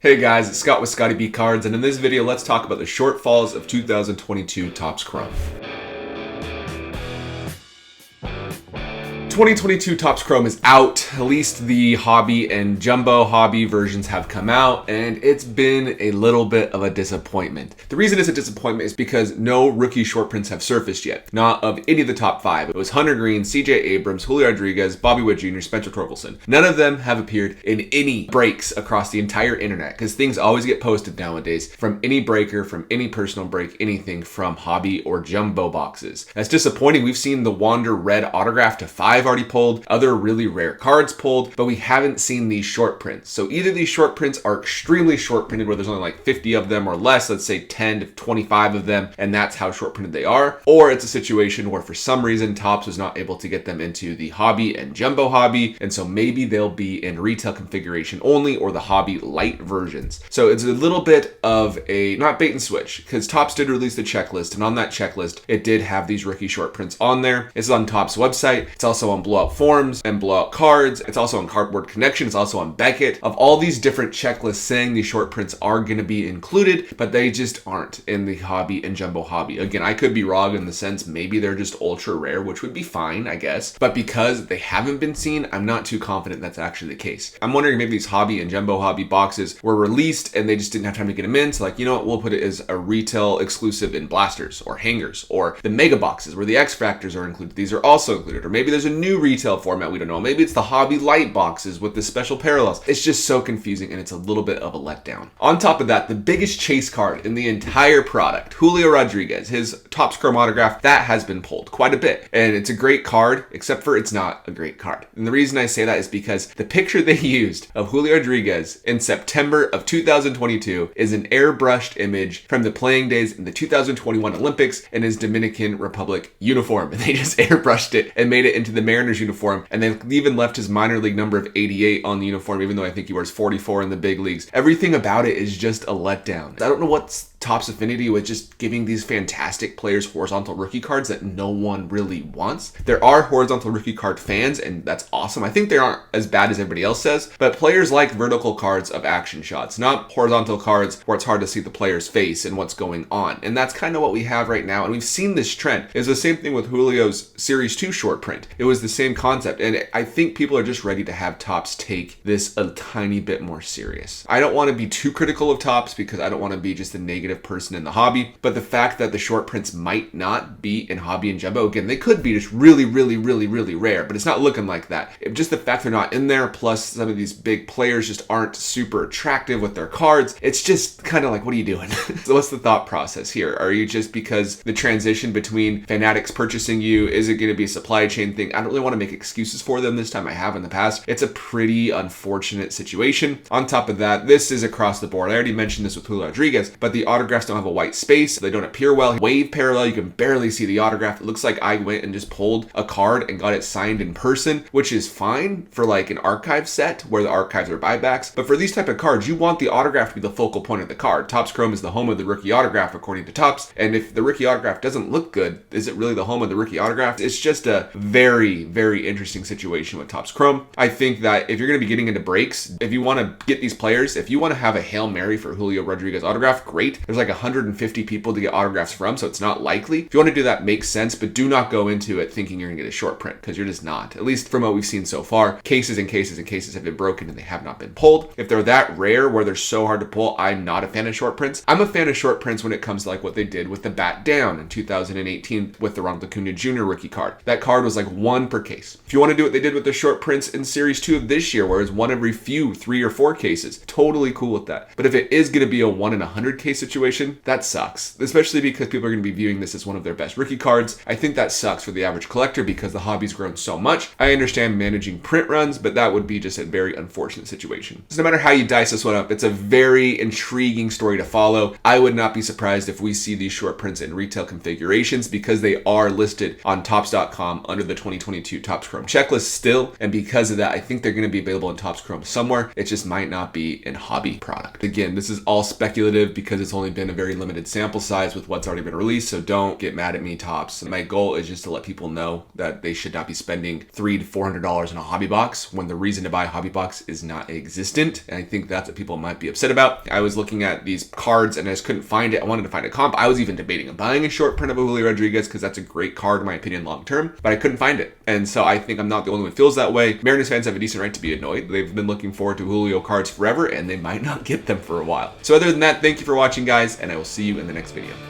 Hey guys, it's Scott with Scottie B Cards, and in this video, let's talk about the shortfalls of 2022 Topps Chrome. 2022 Topps Chrome is out. At least the hobby and jumbo hobby versions have come out, and it's been a little bit of a disappointment. The reason it's a disappointment is because no rookie short prints have surfaced yet. Not of any of the top five. It was Hunter Greene, CJ Abrams, Julio Rodriguez, Witt Jr, Spencer Torkelson. None of them have appeared in any breaks across the entire internet, because things always get posted nowadays from any breaker, from any personal break, anything from hobby or jumbo boxes. That's disappointing. We've seen the Wander Red autograph to 5 already pulled, other really rare cards pulled, but we haven't seen these short prints. So either these short prints are extremely short printed where there's only like 50 of them or less, let's say 10 to 25 of them, and that's how short printed they are, or it's a situation where for some reason Topps was not able to get them into the hobby and jumbo hobby, and so maybe they'll be in retail configuration only or the hobby light versions. So it's a little bit of a, not bait and switch, because Topps did release the checklist, and on that checklist it did have these rookie short prints on there. It's on Topps website, it's also on Blowout Forms and Blowout Cards, it's also on Cardboard Connection, it's also on Beckett. Of all these different checklists saying these short prints are going to be included, but they just aren't in the hobby and jumbo hobby. Again, I could be wrong in the sense maybe they're just ultra rare, which would be fine, I guess, but because they haven't been seen, I'm not too confident that's actually the case. I'm wondering maybe these hobby and jumbo hobby boxes were released and they just didn't have time to get them in, so like, you know what, we'll put it as a retail exclusive in blasters or hangers, or the mega boxes where the X Factors are included, these are also included, or maybe there's a new retail format, we don't know, maybe it's the hobby light boxes with the special parallels. It's just so confusing and it's a little bit of a letdown. On top of that, the biggest chase card in the entire product, Julio Rodriguez, his Topps Chrome autograph, that has been pulled quite a bit, and it's a great card, except for it's not a great card. And the reason I say that is because the picture they used of Julio Rodriguez in September of 2022 is an airbrushed image from the playing days in the 2021 Olympics in his Dominican Republic uniform, and they just airbrushed it and made it into the Mariners uniform, and then even left his minor league number of 88 on the uniform, even though I think he wears 44 in the big leagues. Everything about it is just a letdown. I don't know what's Topps affinity with just giving these fantastic players horizontal rookie cards that no one really wants. There are horizontal rookie card fans, and that's awesome. I think they aren't as bad as everybody else says, but players like vertical cards of action shots, not horizontal cards where it's hard to see the player's face and what's going on. And that's kind of what we have right now, and we've seen this trend. It's the same thing with Julio's Series 2 short print. It was the same concept, and I think people are just ready to have Topps take this a tiny bit more serious. I don't want to be too critical of Topps because I don't want to be just a negative person in the hobby, but the fact that the short prints might not be in hobby and jumbo, again, they could be just really rare, but it's not looking like that. Just the fact they're not in there, plus some of these big players just aren't super attractive with their cards, it's just kind of like, what are you doing? So what's the thought process here? Are you just, because the transition between Fanatics purchasing you, is it going to be a supply chain thing? I don't really want to make excuses for them this time. I have in the past. It's a pretty unfortunate situation. On top of that, this is across the board. I already mentioned this with Julio Rodriguez, but the autographs don't have a white space. They don't appear well. Wave parallel, you can barely see the autograph. It looks like I went and just pulled a card and got it signed in person, which is fine for like an archive set where the archives are buybacks. But for these type of cards, you want the autograph to be the focal point of the card. Topps Chrome is the home of the rookie autograph according to Topps. And if the rookie autograph doesn't look good, is it really the home of the rookie autograph? It's just a very interesting situation with Topps Chrome. I think that if you're going to be getting into breaks, if you want to get these players, if you want to have a Hail Mary for Julio Rodriguez autograph, great. There's like 150 people to get autographs from, so it's not likely. If you want to do that, makes sense, but do not go into it thinking you're going to get a short print, because you're just not. At least from what we've seen so far, cases and cases and cases have been broken and they have not been pulled. If they're that rare where they're so hard to pull, I'm not a fan of short prints. I'm a fan of short prints when it comes to like what they did with the Bat Down in 2018 with the Ronald Acuna Jr. rookie card. That card was like 1 per case. If you want to do what they did with the short prints in Series 2 of this year, where it's 1 every few 3 or 4 cases, totally cool with that. But if it is going to be a 1 in 100 case situation, that sucks, especially because people are going to be viewing this as one of their best rookie cards. I think that sucks for the average collector because the hobby's grown so much. I understand managing print runs, but that would be just a very unfortunate situation. So no matter how you dice this one up, it's a very intriguing story to follow. I would not be surprised if we see these short prints in retail configurations because they are listed on Topps.com under the 2022 Topps Chrome checklist still, and because of that, I think they're going to be available in Topps Chrome somewhere. It just might not be in hobby product. Again, this is all speculative because it's only only been a very limited sample size with what's already been released, so don't get mad at me, Topps. My goal is just to let people know that they should not be spending $300 to $400 on a hobby box when the reason to buy a hobby box is not existent. And I think that's what people might be upset about. I was looking at these cards and I just couldn't find it. I wanted to find a comp. I was even debating on buying a short print of a Julio Rodriguez because that's a great card in my opinion long term, but I couldn't find it. And so I think I'm not the only one who feels that way. Mariners fans have a decent right to be annoyed. They've been looking forward to Julio cards forever and they might not get them for a while. So other than that, thank you for watching, guys, and I will see you in the next video.